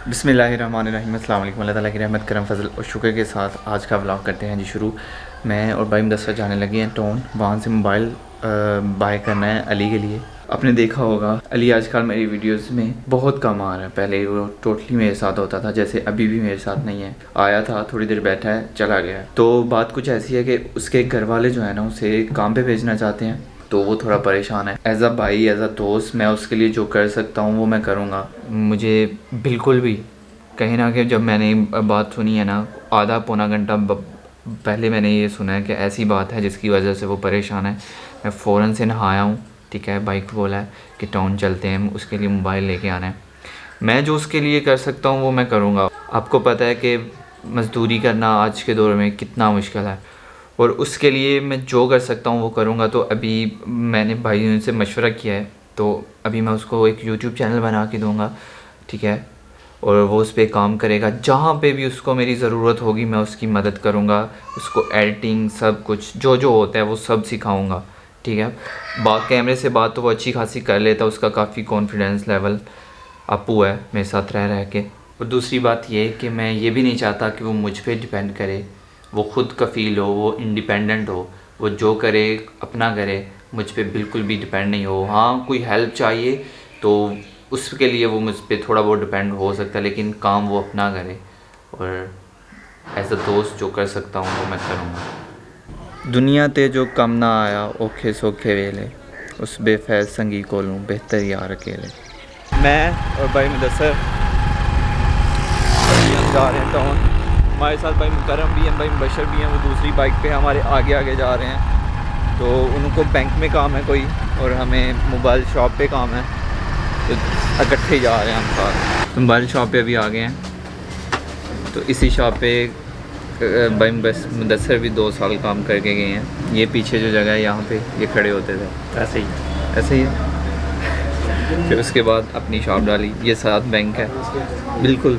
बिस्मिल्लाहिर्रहमानिर्रहीम। अस्सलाम वालेकुम। अल्लाह ताला की रहमत करम फजल और शुक्र के साथ आज का व्लॉग करते हैं जी शुरू। मैं और भाई मुदस्सर जाने लगे हैं टाउन, वहाँ से मोबाइल बाय करना है अली के लिए। आपने देखा होगा अली आजकल मेरी वीडियोस में बहुत कम आ रहा है। पहले वो टोटली मेरे साथ होता था, जैसे अभी भी मेरे साथ नहीं है। आया था, थोड़ी देर बैठा है, चला गया। तो बात कुछ ऐसी है कि उसके घर वाले जो है ना उसे काम पे भेजना चाहते हैं, तो वो थोड़ा परेशान है। एज़ अ भाई, एज़ अ दोस्त, मैं उसके लिए जो कर सकता हूँ वो मैं करूँगा। मुझे बिल्कुल भी कहीं ना कहीं, जब मैंने बात सुनी है ना, आधा पौना घंटा पहले मैंने ये सुना है कि ऐसी बात है जिसकी वजह से वो परेशान है। मैं फ़ौरन से नहाया हूँ, ठीक है, बाइक को बोला है कि टाउन चलते हैं, उसके लिए मोबाइल लेके आना है। मैं जो उसके लिए कर सकता हूँ वो मैं करूँगा। आपको पता है कि मज़दूरी करना आज के दौर में कितना मुश्किल है, और उसके लिए मैं जो कर सकता हूँ वो करूँगा। तो अभी मैंने भाई से मशवरा किया है, तो अभी मैं उसको एक यूट्यूब चैनल बना के दूँगा, ठीक है, और वो उस पर काम करेगा। जहाँ पे भी उसको मेरी ज़रूरत होगी मैं उसकी मदद करूँगा, उसको एडिटिंग सब कुछ जो जो होता है वो सब सिखाऊँगा, ठीक है। कैमरे से बात तो वो अच्छी खासी कर लेता, उसका काफ़ी कॉन्फिडेंस लेवल अपू है मेरे साथ रह रह के। और दूसरी बात ये कि मैं ये भी नहीं चाहता कि वो मुझ पे डिपेंड करे, वो ख़ुद कफ़ील हो, वो इंडिपेंडेंट हो, वो जो करे अपना करे, मुझ पे बिल्कुल भी डिपेंड नहीं हो। हाँ, कोई हेल्प चाहिए तो उसके लिए वो मुझ पे थोड़ा बहुत डिपेंड हो सकता है, लेकिन काम वो अपना करे, और एज अ दोस्त जो कर सकता हूँ वो मैं करूँगा। दुनिया ते जो कम ना आया औखे सौखे वेले, उस बेफैज़ संगी कोलूं बेहतर यार अकेले। मैं और भाई मुदस्सर जा रहे हैं टाउन। हमारे साथ भाई मुकरम भी हैं, भाई मुबशर भी हैं, वो दूसरी बाइक पे हमारे आगे आगे जा रहे हैं। तो उनको बैंक में काम है कोई, और हमें मोबाइल शॉप पे काम है, तो इकट्ठे जा रहे हैं हम साथ। मोबाइल शॉप पे अभी आ गए हैं, तो इसी शॉप पे भाई मुदस्सर भी 2 साल काम करके गए हैं। ये पीछे जो जगह है यहाँ पे ये खड़े होते थे, ऐसे ही है। फिर उसके बाद अपनी शॉप डाली, ये साथ बैंक है बिल्कुल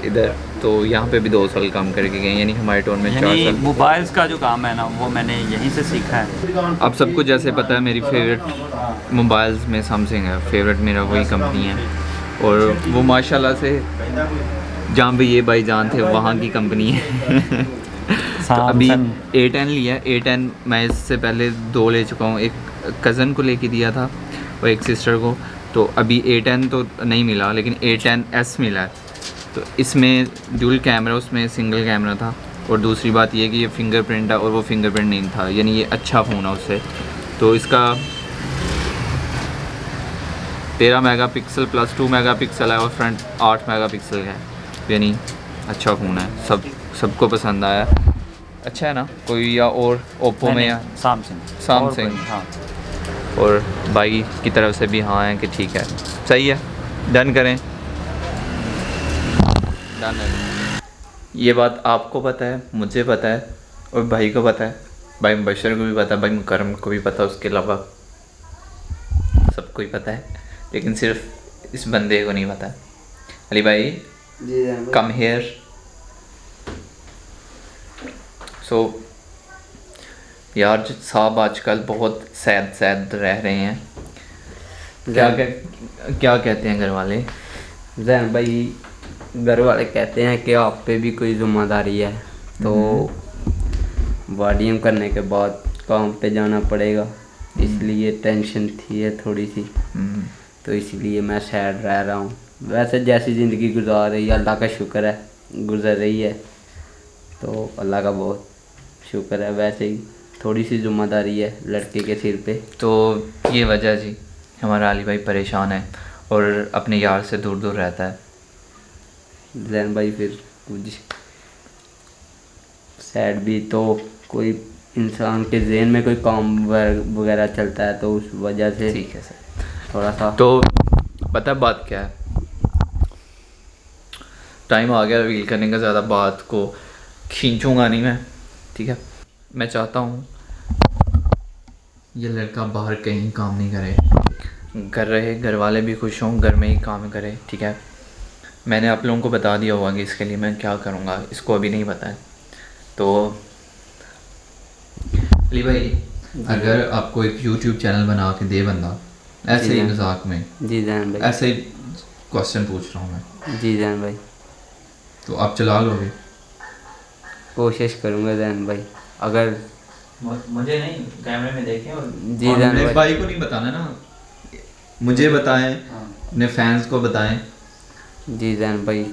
इधर। तो यहाँ पे भी 2 साल काम करके गए, यानी हमारे टाउन में 4 साल। मोबाइल्स का जो काम है ना वो मैंने यहीं से सीखा है। आप सबको जैसे पता है मेरी फेवरेट मोबाइल्स में सैमसंग है, फेवरेट मेरा वही कंपनी है, और वो माशाल्लाह से जहाँ भी ये भाईजान थे वहाँ की कंपनी है। तो अभी A10 लिया, A10 मैं इससे पहले 2 ले चुका हूँ, एक कज़न को लेके दिया था और एक सिस्टर को। तो अभी A10 तो नहीं मिला, लेकिन A10s मिला है। तो इसमें ड्यूल कैमरा, उसमें सिंगल कैमरा था, और दूसरी बात ये कि ये फिंगरप्रिंट है और वो फिंगरप्रिंट नहीं था, यानी ये अच्छा फ़ोन है उससे। तो इसका 13 मेगापिक्सल प्लस 2 मेगापिक्सल है, और फ्रंट 8 मेगापिक्सल है, यानी अच्छा फ़ोन है। सबको पसंद आया, अच्छा है ना। कोई या और ओप्पो में या सैमसंग हाँ। और भाई की तरफ से भी हाँ है कि ठीक है, सही है, डन करें, डन है। ये बात आपको पता है, मुझे पता है, और भाई को पता है, भाई मुबशर को भी पता है, भाई मुकरम को भी पता है, उसके अलावा सबको ही पता है, लेकिन सिर्फ इस बंदे को नहीं पता है। अली भाई कम हेयर। सो यार साहब आजकल बहुत सैद रह रहे हैं। क्या कहते हैं घर वाले? जैन भाई, घर वाले कहते हैं कि आप पे भी कोई ज़िम्मेदारी है, तो वाडियम करने के बाद काम पे जाना पड़ेगा, इसलिए टेंशन थी है थोड़ी सी। तो इसलिए मैं सैड रह रहा हूँ। वैसे जैसी ज़िंदगी गुजार रही है अल्लाह का शुक्र है, गुजर रही है, तो अल्लाह का बहुत शुक्र है। वैसे ही थोड़ी सी ज़िम्मेदारी है लड़के के सिर पे। तो ये वजह जी हमारा अली भाई परेशान है और अपने यार से दूर दूर रहता है। जैन भाई फिर कुछ सैड भी, तो कोई इंसान के ज़हन में कोई काम वगैरह चलता है, तो उस वजह से ठीक है सर, थोड़ा सा। तो पता बात क्या है, टाइम आ गया रिवील करने का, ज़्यादा बात को खींचूंगा नहीं मैं, ठीक है। मैं चाहता हूँ ये लड़का बाहर कहीं काम नहीं करे, घर रहे, घर वाले भी खुश हों, घर में ही काम करे, ठीक है। मैंने आप लोगों को बता दिया होगा कि इसके लिए मैं क्या करूँगा, इसको अभी नहीं पता है। तो अली भाई, अगर आपको एक YouTube चैनल बना के दे बंदा, ऐसे ही मजाक में, जी जैन भाई, ऐसे क्वेश्चन पूछ रहा हूँ मैं। जी जैन भाई, तो आप चला लोगे? कोशिश करूँगा जैन भाई। अगर मुझे नहीं, कैमरे में देखें और जी और जैन मेरे भाई, भाई को नहीं बताना ना, मुझे बताएं, हाँ। अपने फैंस को बताएं। जी जैन भाई,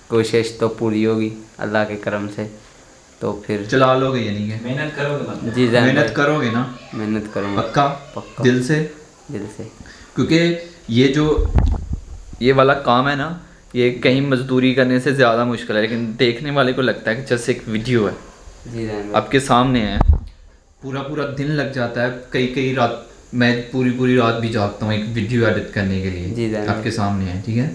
कोशिश तो पूरी होगी अल्लाह के करम से। तो फिर चला लोगे यानी कि मेहनत करोगे मतलब। जी जैन मेहनत भाई, करोगे ना? मेहनत करूँगा पक्का? पक्का दिल से? दिल से। क्योंकि ये वाला काम है ना, ये कहीं मजदूरी करने से ज़्यादा मुश्किल है, लेकिन देखने वाले को लगता है कि जैसे एक वीडियो है जी जैन भाई, आपके सामने है। पूरा पूरा दिन लग जाता है, कई कई रात, मैं पूरी पूरी रात भी जागता हूँ एक वीडियो एडिट करने के जी लिए। जैन आपके सामने है, ठीक है?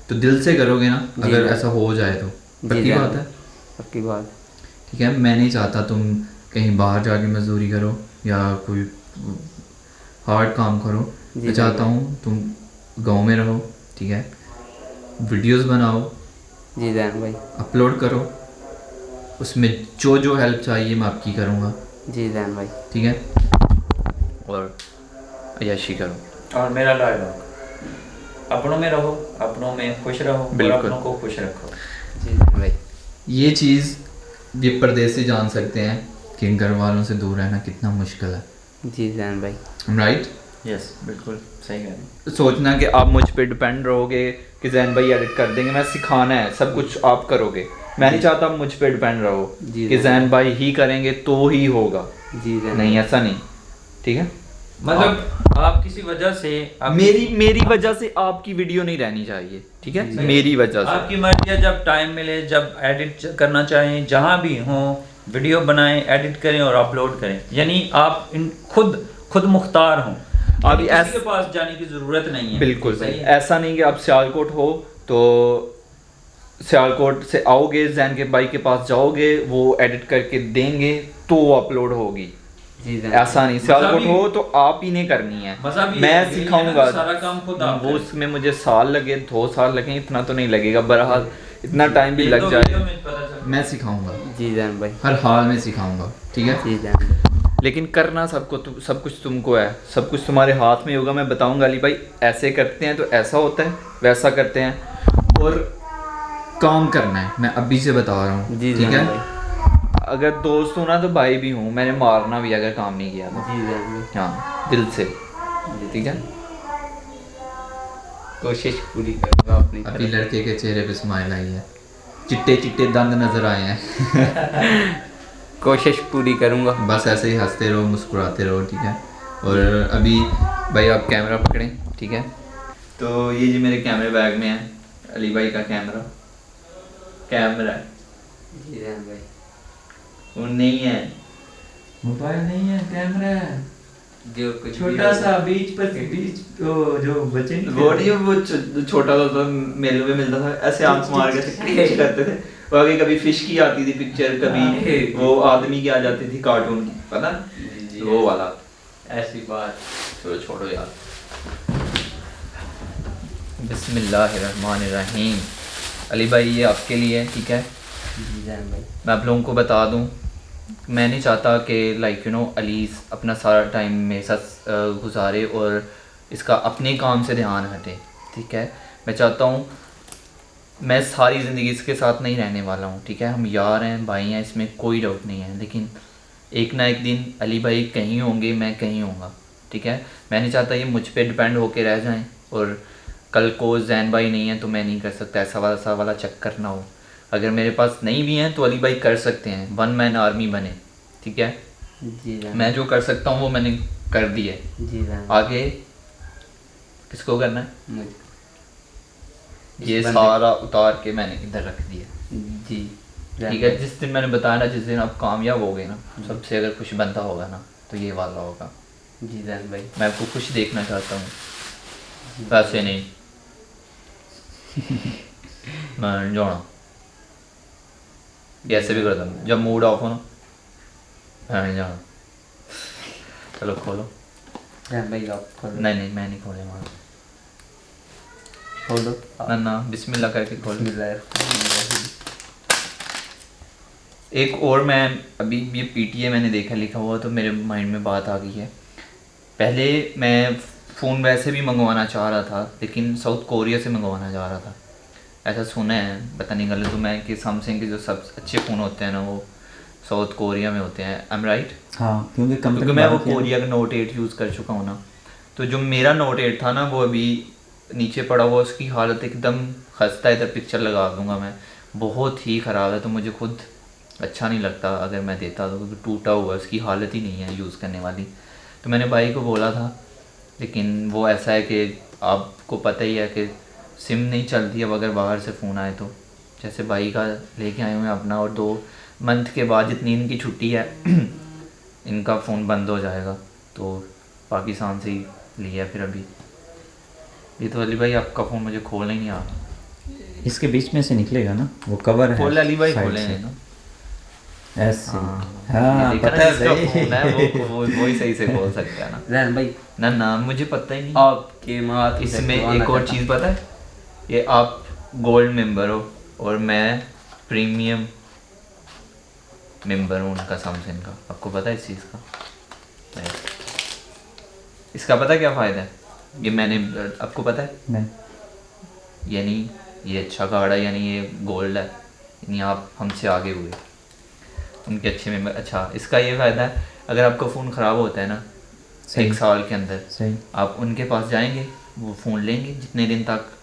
तो दिल से करोगे ना जी अगर जैन। ऐसा हो जाए तो? जी पक्की जैन बात भाई, है? पक्की बात। ठीक है, मैं नहीं चाहता तुम कहीं बाहर जाके मजदूरी करो या कोई हार्ड काम करो। जी मैं चाहता जैन हूँ तुम गांव में रहो, ठीक है? वीडियोस बनाओ, जी जैन भाई, अपलोड करो, उसमें जो जो हेल्प चाहिए मैं आपकी करूँगा, जी जैन भाई। ठीक है? और अय्याशी करो। और मेरा डायलॉग, अपनों में रहो, अपनों में खुश रहो और बिल्कुल। अपनों को खुश रखो। जी जैन भाई, ये चीज़ ये परदेसी जान सकते हैं कि घर वालों से दूर रहना कितना मुश्किल है। जी जैन भाई, राइट? यस, बिल्कुल सही कह रहे हैं। सोचना कि आप मुझ पे डिपेंड रहोगे कि जैन भाई एडिट कर देंगे, मैं सिखाना है, सब कुछ आप करोगे। मैं नहीं चाहता आप मुझ पे डिपेंड रहो जी कि जैन जैन भाई ही करेंगे तो ही होगा। जी जैन नहीं, ऐसा नहीं, ठीक है? मतलब आप किसी वजह से मेरी वजह से आपकी वीडियो नहीं रहनी चाहिए, ठीक है? सही। मेरी वजह से। आपकी मर्जी है, जब टाइम मिले, जब एडिट करना चाहें, जहाँ भी हो, वीडियो बनाएं, एडिट करें और अपलोड करें। यानी आप खुद मुख्तार हों। अभी किसी के पास जाने की जरूरत नहीं है। बिल्कुल सही है। ऐसा नहीं कि आप सियालकोट हो तो सियालकोट से आओगे, जैन के भाई के पास जाओगे, वो एडिट करके देंगे तो वो अपलोड होगी। जी जैन ऐसा नहीं, सियालकोट हो तो आप ही ने करनी है, मजा भी मैं है, सिखाऊंगा। सारा काम खुद आप वो करें। उसमें मुझे साल लगे, 2 साल लगे, इतना तो नहीं लगेगा, बहरहाल इतना टाइम भी एक लग दो जाए, वीडियो में पता चल। मैं सिखाऊंगा, जी जैन भाई, हर हाल में सिखाऊंगा, ठीक है? जी जैन भाई, लेकिन करना सब कुछ तुमको है, सब कुछ तुम्हारे हाथ में होगा। मैं बताऊंगा अली भाई ऐसे करते हैं तो ऐसा होता है, वैसा करते हैं, और काम करना है, मैं अभी से बता रहा हूँ, जी ठीक जैन है? भाई, अगर दोस्त हो ना तो भाई भी हूँ, मैंने मारना भी अगर काम नहीं किया तो, जी जैन भाई, हाँ, दिल से, ठीक है? कोशिश पूरी करूँगा अपनी अभी तरफ। लड़के के चेहरे पे स्माइल आई है, चिट्टे चिट्टे दंद नजर आए हैं। कोशिश पूरी करूँगा। बस ऐसे ही हंसते रहो, मुस्कुराते रहो, ठीक है? और अभी भाई आप कैमरा पकड़ें, ठीक है? तो ये जी मेरे कैमरे बैग में है अली भाई का कैमरा है। जी जैन भाई, वो नहीं है, मोबाइल नहीं है, कैमरा है, जो कुछ भी छोटा हो- सा बीच जो बचे नहीं वो नहीं, वो छोटा सा मेले में मिलता था, ऐसे आंख मार के क्रिंच करते थे। वो आगे कभी फिश की आती थी पिक्चर, कभी वो आदमी की आ जाती थी कार्टून की, पता? जी, जी, वो वाला। ऐसी बात। चलो छोड़ो यार। बिस्मिल्लाहिर्रहमानिर्रहीम। अली भाई ये आपके लिए, ठीक है? जी जैन भाई, मैं आप लोगों को बता दूं, मैं नहीं चाहता कि लाइक अलीस अपना सारा टाइम मेरे साथ गुजारे और इसका अपने काम से ध्यान हटे, ठीक है? मैं चाहता हूँ, मैं सारी ज़िंदगी इसके साथ नहीं रहने वाला हूँ, ठीक है? हम यार हैं, भाई हैं, इसमें कोई डाउट नहीं है, लेकिन एक ना एक दिन अली भाई कहीं होंगे, मैं कहीं होऊंगा, ठीक है? मैं नहीं चाहता ये मुझ पे डिपेंड होके रह जाएं और कल को जैन भाई नहीं है तो मैं नहीं कर सकता, ऐसा वाला चक्कर ना हो। अगर मेरे पास नहीं भी हैं तो अली भाई कर सकते हैं, 1 मैन आर्मी बने, ठीक है? जी जैन, मैं जो कर सकता हूँ वो मैंने कर दिया है, जी जैन, आगे किसको करना है? मुझे ये इस बंदे- सारा उतार के मैंने इधर रख दिया, जी जैन ठीक है? भाई, जिस दिन मैंने बताया ना, जिस दिन आप कामयाब हो गए ना, सबसे अगर खुश बनता होगा ना तो ये वाला होगा। जी जैन भाई, मैं आपको खुश देखना चाहता हूँ, वैसे नहीं। मैं नहीं जाना, ऐसे भी करता हूँ जब मूड ऑफ हो ना, मैं नहीं जाना। चलो खोलो। जैन भाई आप खोलो। नहीं मैं नहीं खोले वहाँ, खोलो ना बिस्मिल्लाह करके खोल। बिस्मिल्लाह। एक और मैं अभी ये PTA मैंने देखा लिखा हुआ तो मेरे माइंड में बात आ गई है। पहले मैं फ़ोन वैसे भी मंगवाना चाह रहा था, लेकिन साउथ कोरिया से मंगवाना चाह रहा था। ऐसा सुना है, पता नहीं गलत तो मैं, कि सैमसंग के जो सब अच्छे फ़ोन होते हैं ना वो साउथ कोरिया में होते हैं। I am right? हाँ, क्योंकि मैं वो कोरिया का नोट 8 यूज़ कर चुका हूँ ना। तो जो मेरा नोट 8 था ना वो अभी नीचे पड़ा हुआ, उसकी हालत एकदम खस्ता है। इधर पिक्चर लगा दूंगा मैं, बहुत ही ख़राब है। तो मुझे खुद अच्छा नहीं लगता अगर मैं देता तो, क्योंकि टूटा हुआ है, उसकी हालत ही नहीं है यूज़ करने वाली। तो मैंने भाई को बोला था, लेकिन वो ऐसा है कि आपको पता ही है कि सिम नहीं चलती अब अगर बाहर से फ़ोन आए तो। जैसे भाई का लेके आए हुए हैं अपना, और 2 मंथ के बाद जितनी इनकी छुट्टी है इनका फ़ोन बंद हो जाएगा। तो पाकिस्तान से ही लिया फिर अभी। ये तो अली भाई आपका फ़ोन मुझे खोलना ही नहीं आ रहा। इसके बीच में से निकलेगा ना, वो कवर है। खोल अली भाई, साइड खोले से। ना। ऐसे। हाँ, हाँ, ये देखा पता ना, है जिसका सही। फ़ोन है वो ही सही से खोल सकता है ना। जैन भाई ना मुझे पता ही नहीं। आपके मात इसमें एक और चीज़ पता है, ये आप गोल्ड मेंबर हो और मैं प्रीमियम मेंबर हूँ उनका, सैमसंग का। आपको पता है इस चीज़ का? नहीं। इसका पता क्या फ़ायदा है? ये मैंने, आपको पता है? नहीं। यानी ये अच्छा कार्ड है, यानी ये गोल्ड है, यानी आप हमसे आगे हुए, उनके अच्छे मेंबर। अच्छा, इसका ये फ़ायदा है, अगर आपका फ़ोन ख़राब होता है ना सही। 1 साल के अंदर, सही। आप उनके पास जाएंगे, वो फ़ोन लेंगे, जितने दिन तक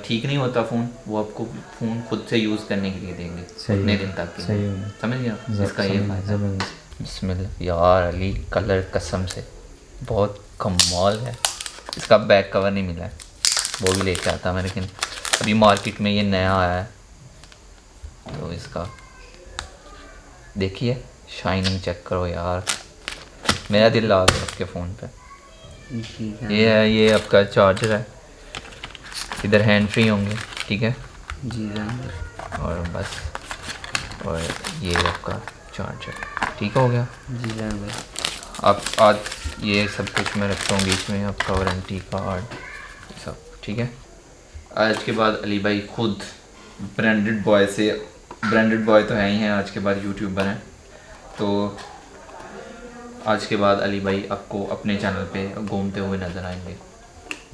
ठीक नहीं होता फ़ोन, वो आपको फ़ोन खुद से यूज़ करने के लिए देंगे, सही उतने है, दिन तक के सही लिए। है। समझ गया? इसका ये फ़ायदा है। ज़बरदस्त। बिस्मिल्लाह यार अली, कलर कसम से बहुत कमाल है। इसका बैक कवर नहीं मिला है, वो भी लेके आता मैं, लेकिन अभी मार्केट में ये नया आया है। तो इसका देखिए, शाइनिंग चेक करो यार, मेरा दिल आ गया आपके फ़ोन पे। ये है, ये आपका चार्जर है, इधर हैंड फ्री होंगे, ठीक है जी जैन और बस, और ये आपका चार्जर ठीक हो गया। जी जैन भाई। आप आज ये सब कुछ मैं रखता हूँ बीच में, आपका वारंटी कार्ड सब ठीक है। आज के बाद अली भाई खुद ब्रांडेड बॉय से, ब्रांडेड बॉय तो है ही हैं, आज के बाद यूट्यूबर हैं। तो आज के बाद अली भाई आपको अपने चैनल पे घूमते हुए नज़र आएंगे।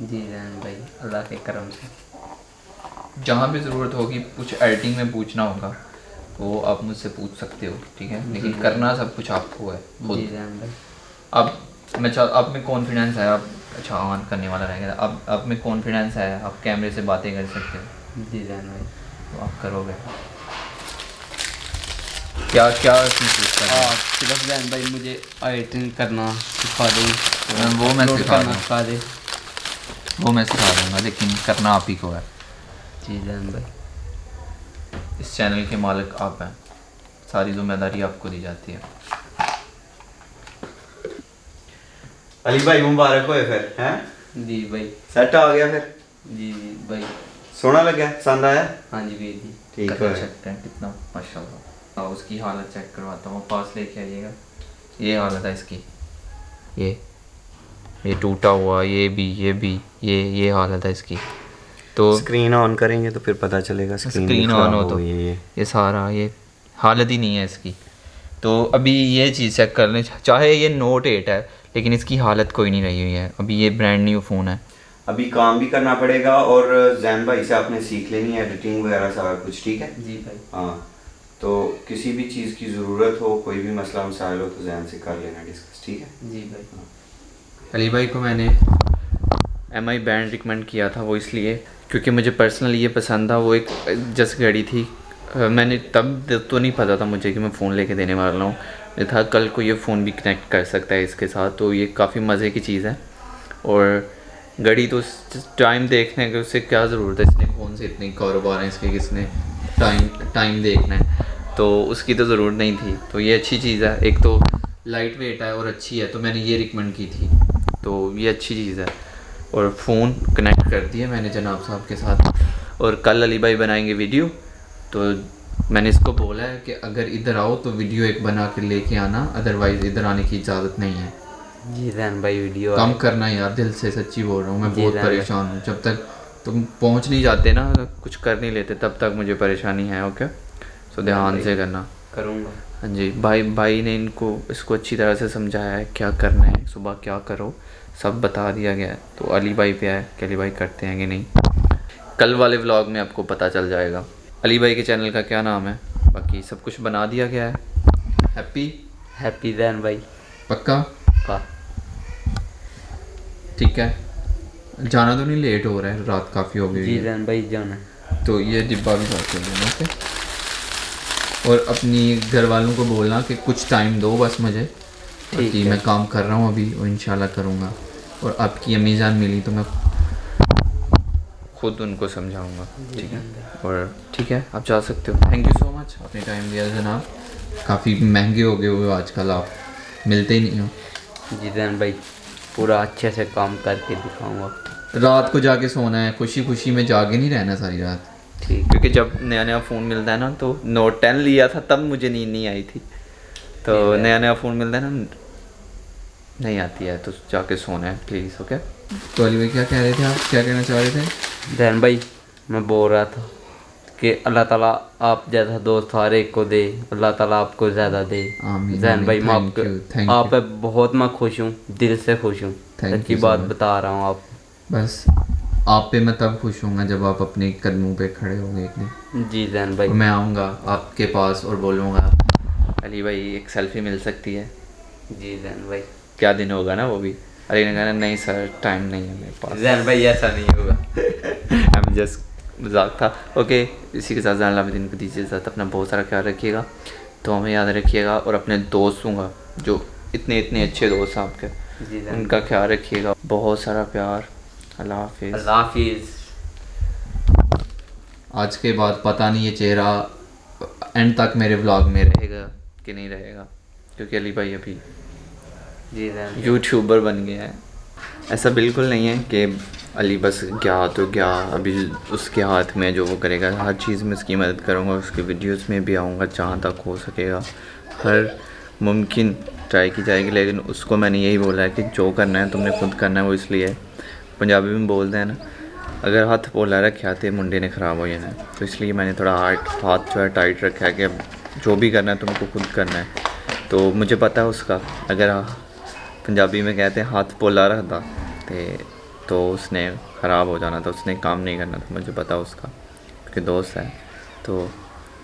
जी जैन भाई, अल्लाह के करम से। जहाँ भी ज़रूरत होगी, कुछ एडिटिंग में पूछना होगा तो आप मुझसे पूछ सकते हो, ठीक है, लेकिन करना सब कुछ आपको है खुद। जी जैन भाई। अब आप में कॉन्फिडेंस है, आप अच्छा ऑन करने वाला रहेगा, अब आप में कॉन्फिडेंस है, आप कैमरे से बातें कर सकते हो, जी जैन भाई। तो आप करोगे। क्या क्या उसमें पूछता है? आप सिर्फ जैन भाई मुझे एडिटिंग करना सिखा दें, वो मैं अपलोड सिखा करना दूँ, सिखा दें। वो मैं सिखा दूँगा, लेकिन करना आप ही को है। जी जैन भाई। इस चैनल के मालिक आप हैं, सारी जिम्मेदारी आपको दी जाती है। अली भाई मुबारक होए फिर हैं, जी भाई। सेट आ गया फिर, जी जी भाई। सोना लगा, पसंद आया? हाँ जी भाई जी। ठीक कलर है। चेक करें कितना माशाल्लाह। उसकी हालत चेक करवाता हूँ, पास लेके आइएगा। ये हालत है इसकी, ये टूटा हुआ, ये हालत है इसकी। तो स्क्रीन ऑन करेंगे तो फिर पता चलेगा स्क्रीन ऑन हो तो ये सारा, ये हालत ही नहीं है इसकी। तो अभी ये चीज़ चेक कर लें, चाहे ये नोट 8 है लेकिन इसकी हालत कोई नहीं रही हुई है, अभी ये ब्रांड न्यू फ़ोन है। अभी काम भी करना पड़ेगा और जैन भाई से आपने सीख लेनी है एडिटिंग वगैरह सारा कुछ, ठीक है? जी भाई। हाँ, तो किसी भी चीज़ की ज़रूरत हो, कोई भी मसला मसाइल हो तो जैन से कर लेना डिस्कस, ठीक है? जी भाई। अली भाई को मैंने MI बैंड रिकमेंड किया था, वो इसलिए क्योंकि मुझे पर्सनली ये पसंद था। वो एक जैसे घड़ी थी, मैंने तब तो नहीं पता था मुझे कि मैं फ़ोन लेके देने वाला हूँ, ये था कल को ये फ़ोन भी कनेक्ट कर सकता है इसके साथ, तो ये काफ़ी मज़े की चीज़ है। और घड़ी तो टाइम देखने के उससे क्या ज़रूरत है, इसने फ़ोन से इतने कारोबार हैं इसके, किसने टाइम देखना है, तो उसकी तो ज़रूरत नहीं थी। तो ये अच्छी चीज़ है, एक तो लाइट वेट है और अच्छी है, तो मैंने ये रिकमेंड की थी, तो ये अच्छी चीज़ है। और फ़ोन कनेक्ट कर दिया मैंने जनाब साहब के साथ, और कल अली भाई बनाएंगे वीडियो, तो मैंने इसको बोला है कि अगर इधर आओ तो वीडियो एक बना के लेके आना, अदरवाइज़ इधर आने की इजाज़त नहीं है। जी जैन भाई वीडियो कम करना यार, दिल से सच्ची बोल रहा हूँ, मैं जी बहुत रहने दो। परेशान हूँ। जब तक तुम पहुँच नहीं जाते ना, कुछ कर नहीं लेते, तब तक मुझे परेशानी है। ओके, सो ध्यान से करना। करूँगा। हाँ जी, भाई ने इसको अच्छी तरह से समझाया है क्या करना है, सुबह क्या करो, सब बता दिया गया है। तो अली भाई पे है कि अली भाई करते हैं कि नहीं, कल वाले व्लॉग में आपको पता चल जाएगा। अली भाई के चैनल का क्या नाम है, बाकी सब कुछ बना दिया गया है। हैप्पी जैन भाई पक्का का। ठीक है, जाना तो नहीं, लेट हो रहा है, रात काफ़ी हो गई जी है। जैन भाई जाना है। तो ये डिब्बा भी साथ ले लेना, ओके। और अपनी घर वालों को बोलना कि कुछ टाइम दो बस मुझे, क्योंकि मैं काम कर रहा हूँ अभी और इंशाल्लाह करूँगा। और आपकी अम्मी जान मिली तो मैं खुद उनको समझाऊँगा, ठीक है। और ठीक है, आप जा सकते हो। थैंक यू सो मच, अपने टाइम दिया जनाब। काफ़ी महंगे हो गए हुए आजकल, आप मिलते ही नहीं हो। जी जैन भाई पूरा अच्छे से काम करके दिखाऊंगा। रात को जाके सोना है, खुशी खुशी में जाके नहीं रहना सारी रात, ठीक। क्योंकि जब नया नया फ़ोन मिलता है ना, तो नोट 10 लिया था तब मुझे नींद नहीं आई थी। तो नया नया फ़ोन मिलता है ना, नहीं आती है, तो जाके सोना है प्लीज़, ओके। तो अली भाई क्या कह रहे थे, आप क्या कहना चाह रहे थे? जैन भाई मैं बोल रहा था कि अल्लाह ताला आप जैसा दोस्त हर एक को दे, अल्लाह ताला आपको ज़्यादा दे। आमीन, जैन भाई मैं thank you, thank आप पे बहुत मैं खुश हूँ, दिल से खुश हूँ, Thank सच्ची you so बात much. बता रहा हूँ आप। बस आप पे मैं तब खुश होऊंगा जब आप अपने कदमों पे खड़े होंगे एक दिन। जी जैन भाई। और मैं आऊँगा आपके पास और बोलूँगा अली भाई एक सेल्फी मिल सकती है। जी जैन भाई। क्या दिन होगा ना वो भी। अली ने कहा नहीं सर टाइम नहीं है मेरे पास। जैन भाई ऐसा नहीं होगा। आई एम जस्ट मजाक था, ओके। इसी के साथ जान दिन को दीजिए साथ, अपना बहुत सारा ख्याल रखिएगा, तो हमें याद रखिएगा। और अपने दोस्तों का, जो इतने इतने अच्छे दोस्त हैं आपके, जी जैन। उनका ख्याल रखिएगा। बहुत सारा प्यार। अल्लाह हाफिज़। अल्लाह हाफिज़। आज के बाद पता नहीं ये चेहरा एंड तक मेरे व्लॉग में रहेगा कि नहीं रहेगा, क्योंकि अली भाई अभी जी जैन। यूट्यूबर बन गया है। ऐसा बिल्कुल नहीं है कि अली बस गया तो गया, अभी उसके हाथ में जो वो करेगा, हर चीज़ में उसकी मदद करूँगा, उसकी वीडियोस में भी आऊँगा जहाँ तक हो सकेगा, हर मुमकिन ट्राई की जाएगी। लेकिन उसको मैंने यही बोला है कि जो करना है तुमने खुद करना है। वो इसलिए पंजाबी में बोलते हैं ना, अगर हाथ पोला रखा तो मुंडे ने ख़राब हो जाना, तो इसलिए मैंने थोड़ा हाथ जो है टाइट रखा है कि अब जो भी करना है तुमको खुद करना है। तो मुझे पता है उसका, अगर पंजाबी में कहते हैं हाथ पोला रखता तो उसने ख़राब हो जाना था, उसने काम नहीं करना था। मुझे पता उसका, क्योंकि दोस्त है, तो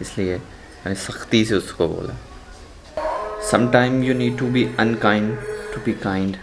इसलिए मैंने सख्ती से उसको बोला। Sometime you need to be unkind to be kind.